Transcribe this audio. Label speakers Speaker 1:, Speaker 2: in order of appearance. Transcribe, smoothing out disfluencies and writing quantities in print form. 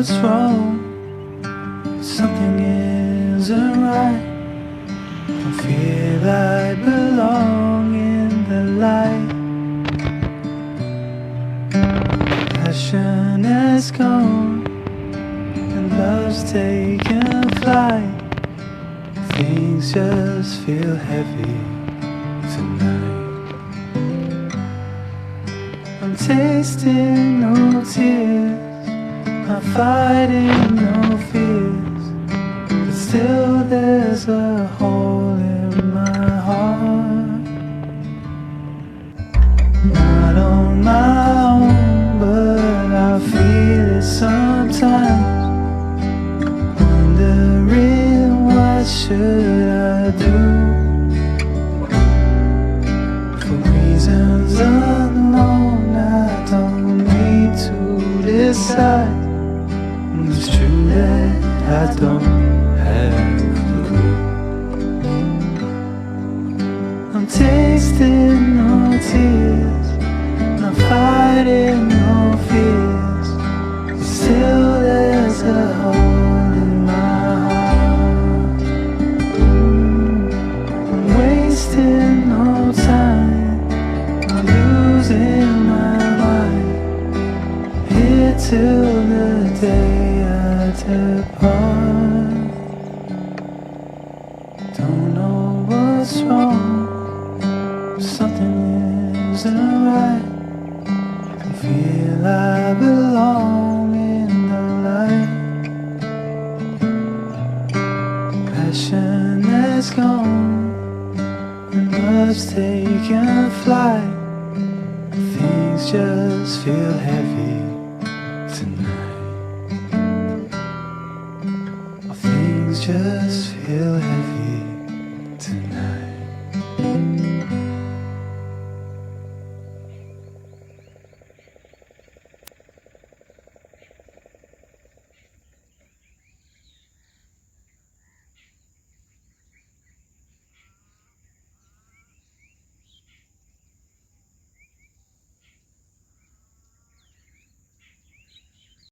Speaker 1: what's wrong. Something isn't right. Don't feel I belong in the light. Passion has gone and love's taken flight. Things just feel heavy tonight. I'm tasting no tears, I'm fighting no fears, but still there's a hole in my heart. Not on my own, but I feel it sometimes. Wondering what should I do? For reasons unknown, I don't need to decide. It's true that I don't have a clue. I'm tasting no tears, I'm fighting no fears, but still there's a hole in my heart. I'm wasting no time, I'm losing my mind, here till the day I depart. Don't know what's wrong, something isn't right. Don't feel I belong in the light. Passion has gone and love's taken flight. Things just feel heavy tonight. Things just feel heavy.